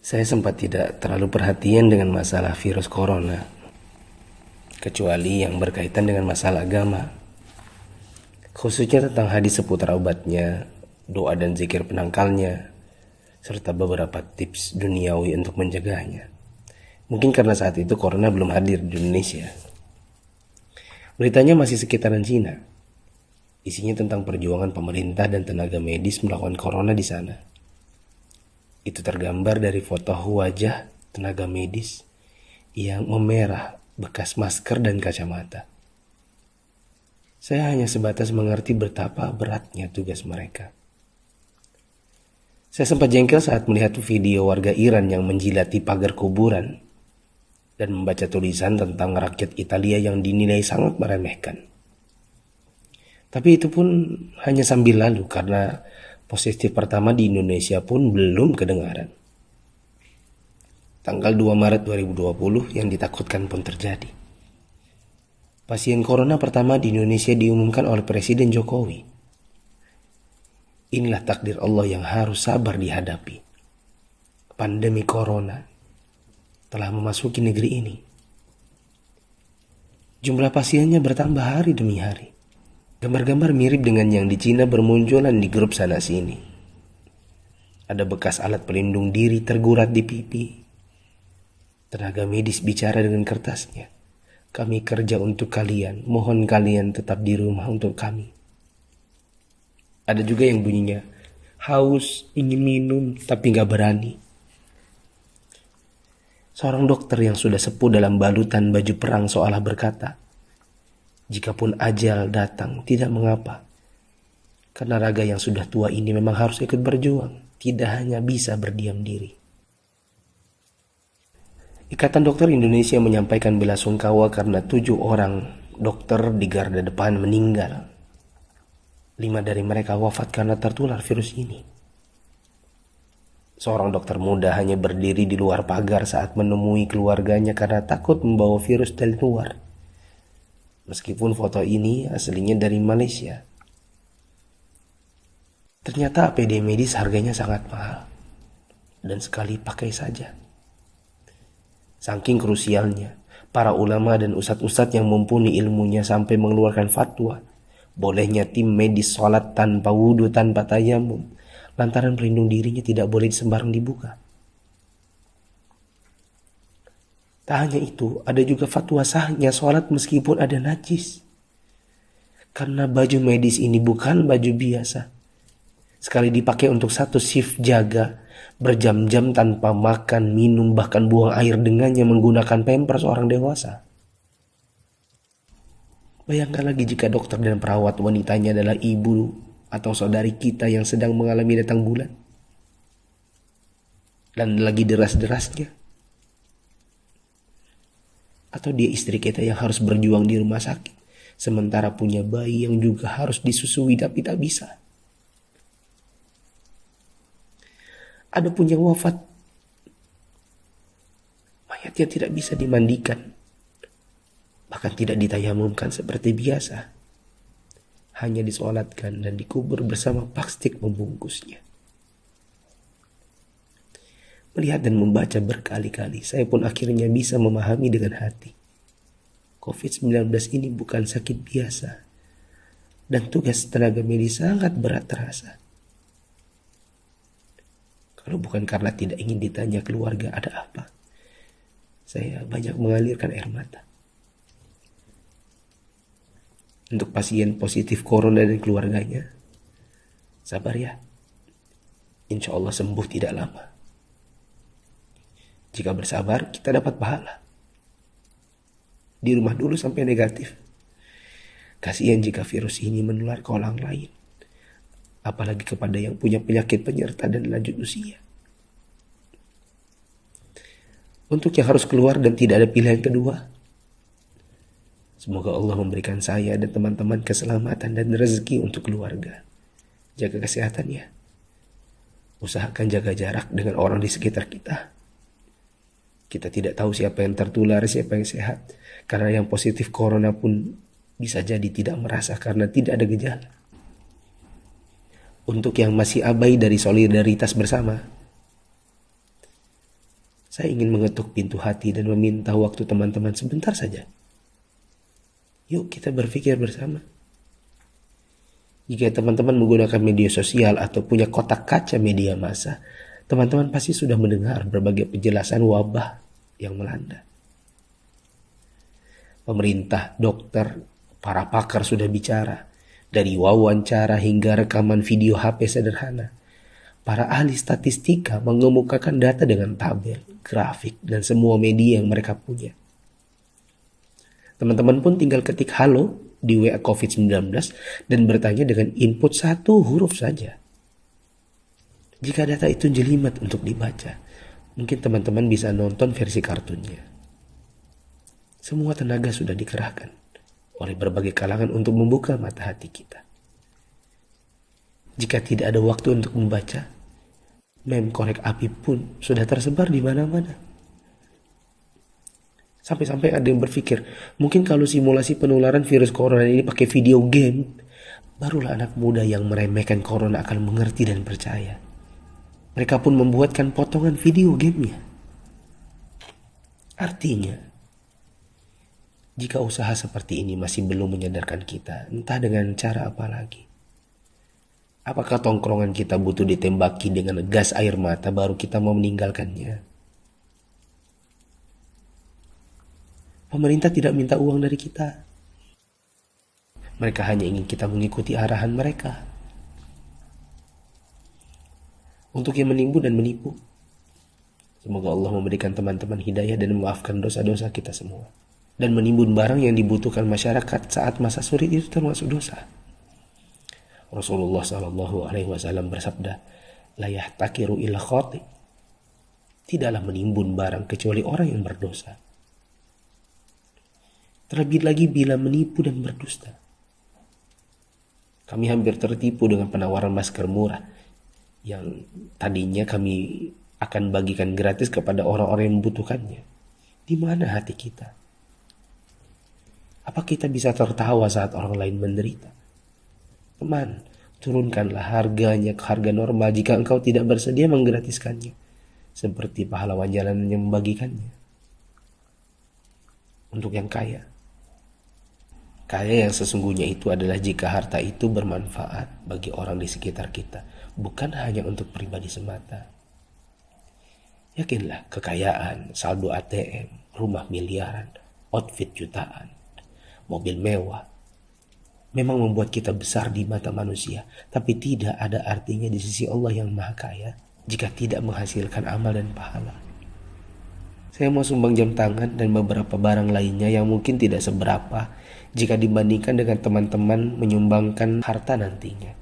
Saya sempat tidak terlalu perhatian dengan masalah virus corona, kecuali yang berkaitan dengan masalah agama, khususnya tentang hadis seputar obatnya, doa dan zikir penangkalnya, serta beberapa tips duniawi untuk mencegahnya. Mungkin karena saat itu corona belum hadir di Indonesia. Beritanya masih sekitaran Cina. Isinya tentang perjuangan pemerintah dan tenaga medis melawan corona di sana. Itu tergambar dari foto wajah tenaga medis yang memerah bekas masker dan kacamata. Saya hanya sebatas mengerti betapa beratnya tugas mereka. Saya sempat jengkel saat melihat video warga Iran yang menjilati pagar kuburan dan membaca tulisan tentang rakyat Italia yang dinilai sangat meremehkan. Tapi itu pun hanya sambil lalu karena positif pertama di Indonesia pun belum kedengaran. Tanggal 2 Maret 2020 yang ditakutkan pun terjadi. Pasien corona pertama di Indonesia diumumkan oleh Presiden Jokowi. Inilah takdir Allah yang harus sabar dihadapi. Pandemi corona telah memasuki negeri ini. Jumlah pasiennya bertambah hari demi hari. Gambar-gambar mirip dengan yang di Cina bermunculan di grup sana sini. Ada bekas alat pelindung diri tergurat di pipi. Tenaga medis bicara dengan kertasnya. Kami kerja untuk kalian, mohon kalian tetap di rumah untuk kami. Ada juga yang bunyinya, haus, ingin minum, tapi gak berani. Seorang dokter yang sudah sepuh dalam balutan baju perang seolah berkata, jikapun ajal datang, tidak mengapa. Karena raga yang sudah tua ini memang harus ikut berjuang, tidak hanya bisa berdiam diri. Ikatan Dokter Indonesia menyampaikan bela sungkawa karena 7 orang dokter di garda depan meninggal. 5 dari mereka wafat karena tertular virus ini. Seorang dokter muda hanya berdiri di luar pagar saat menemui keluarganya karena takut membawa virus dari luar. Meskipun foto ini aslinya dari Malaysia. Ternyata APD medis harganya sangat mahal. Dan sekali pakai saja. Saking krusialnya, para ulama dan ustadz-ustadz yang mumpuni ilmunya sampai mengeluarkan fatwa. Bolehnya tim medis sholat tanpa wudhu, tanpa tayamum. Lantaran pelindung dirinya tidak boleh sembarang dibuka. Tak hanya itu, ada juga fatwa sahnya sholat meskipun ada najis. Karena baju medis ini bukan baju biasa. Sekali dipakai untuk satu shift jaga, berjam-jam tanpa makan, minum, bahkan buang air dengannya menggunakan pampers orang dewasa. Bayangkan lagi jika dokter dan perawat wanitanya adalah ibu atau saudari kita yang sedang mengalami datang bulan. Dan lagi deras-derasnya. Atau dia istri kita yang harus berjuang di rumah sakit. Sementara punya bayi yang juga harus disusui tapi tak bisa. Ada pun yang wafat. Mayatnya tidak bisa dimandikan. Bahkan tidak ditayamumkan seperti biasa. Hanya disolatkan dan dikubur bersama plastik membungkusnya. Melihat dan membaca berkali-kali, saya pun akhirnya bisa memahami dengan hati. COVID-19 ini bukan sakit biasa. Dan tugas tenaga medis sangat berat terasa. Kalau bukan karena tidak ingin ditanya keluarga ada apa, saya banyak mengalirkan air mata. Untuk pasien positif corona dan keluarganya, sabar ya. Insya Allah sembuh tidak lama. Jika bersabar, kita dapat pahala. Di rumah dulu sampai negatif. Kasihan jika virus ini menular ke orang lain. Apalagi kepada yang punya penyakit penyerta dan lanjut usia. Untuk yang harus keluar dan tidak ada pilihan kedua, semoga Allah memberikan saya dan teman-teman keselamatan dan rezeki untuk keluarga. Jaga kesehatan ya. Usahakan jaga jarak dengan orang di sekitar kita. Kita tidak tahu siapa yang tertular, siapa yang sehat. Karena yang positif corona pun bisa jadi tidak merasa karena tidak ada gejala. Untuk yang masih abai dari solidaritas bersama, Saya ingin mengetuk pintu hati dan meminta waktu teman-teman sebentar saja. Yuk kita berpikir bersama. Jika teman-teman menggunakan media sosial atau punya kotak kaca media massa, teman-teman pasti sudah mendengar berbagai penjelasan wabah yang melanda. Pemerintah, dokter, para pakar sudah bicara, dari wawancara hingga rekaman video HP sederhana. Para ahli statistika mengemukakan data dengan tabel, grafik, dan semua media yang mereka punya. Teman-teman pun tinggal ketik halo di WA COVID-19 dan bertanya dengan input satu huruf saja. Jika data itu jelimet untuk dibaca, mungkin teman-teman bisa nonton versi kartunnya. Semua tenaga sudah dikerahkan oleh berbagai kalangan untuk membuka mata hati kita. Jika tidak ada waktu untuk membaca, meme korek api pun sudah tersebar di mana-mana. Sampai-sampai ada yang berpikir, mungkin kalau simulasi penularan virus corona ini pakai video game, barulah anak muda yang meremehkan corona akan mengerti dan percaya. Mereka pun membuatkan potongan video gamenya. Artinya, jika usaha seperti ini masih belum menyadarkan kita, entah dengan cara apa lagi. Apakah tongkrongan kita butuh ditembaki dengan gas air mata baru kita mau meninggalkannya? Pemerintah tidak minta uang dari kita. Mereka hanya ingin kita mengikuti arahan mereka. Untuk yang menimbun dan menipu, semoga Allah memberikan teman-teman hidayah dan memaafkan dosa-dosa kita semua. Dan menimbun barang yang dibutuhkan masyarakat saat masa sulit itu termasuk dosa. Rasulullah SAW bersabda, la yahtakiru illa khati. Tidaklah menimbun barang kecuali orang yang berdosa. Terlebih lagi bila menipu dan berdusta. Kami hampir tertipu dengan penawaran masker murah yang tadinya kami akan bagikan gratis kepada orang-orang yang membutuhkannya. Di mana hati kita? Apa kita bisa tertawa saat orang lain menderita? Teman, turunkanlah harganya ke harga normal jika engkau tidak bersedia menggratiskannya, seperti pahlawan jalanan yang membagikannya. Untuk yang kaya yang sesungguhnya itu adalah jika harta itu bermanfaat bagi orang di sekitar kita, bukan hanya untuk pribadi semata. Yakinlah, kekayaan, saldo ATM, rumah miliaran, outfit jutaan, mobil mewah memang membuat kita besar di mata manusia, tapi tidak ada artinya di sisi Allah yang Maha Kaya jika tidak menghasilkan amal dan pahala. Saya mau sumbang jam tangan dan beberapa barang lainnya yang mungkin tidak seberapa jika dibandingkan dengan teman-teman menyumbangkan harta nantinya.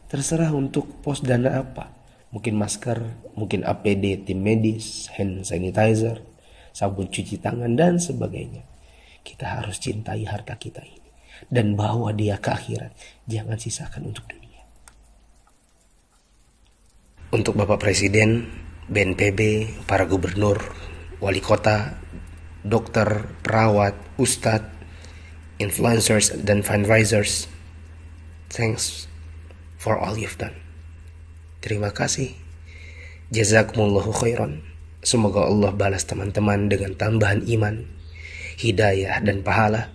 Terserah untuk pos dana apa, mungkin masker, mungkin APD tim medis, hand sanitizer, sabun cuci tangan, dan sebagainya. Kita harus cintai harta kita ini dan bawa dia ke akhirat. Jangan sisakan untuk dunia. Untuk Bapak Presiden, BNPB, para gubernur, wali kota, dokter, perawat, ustadz, influencers, dan fundraisers, thanks for all you've done. Terima kasih. Jazakumullahu khairan. Semoga Allah balas teman-teman dengan tambahan iman, hidayah, dan pahala,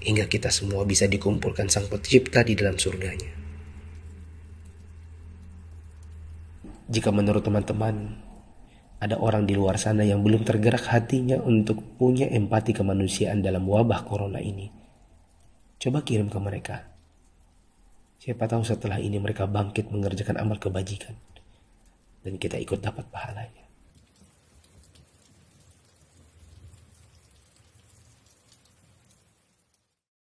hingga kita semua bisa dikumpulkan Sang Pencipta di dalam surganya. Jika menurut teman-teman ada orang di luar sana yang belum tergerak hatinya untuk punya empati kemanusiaan dalam wabah corona ini, coba kirim ke mereka. Siapa tahu setelah ini mereka bangkit mengerjakan amal kebajikan dan kita ikut dapat pahalanya.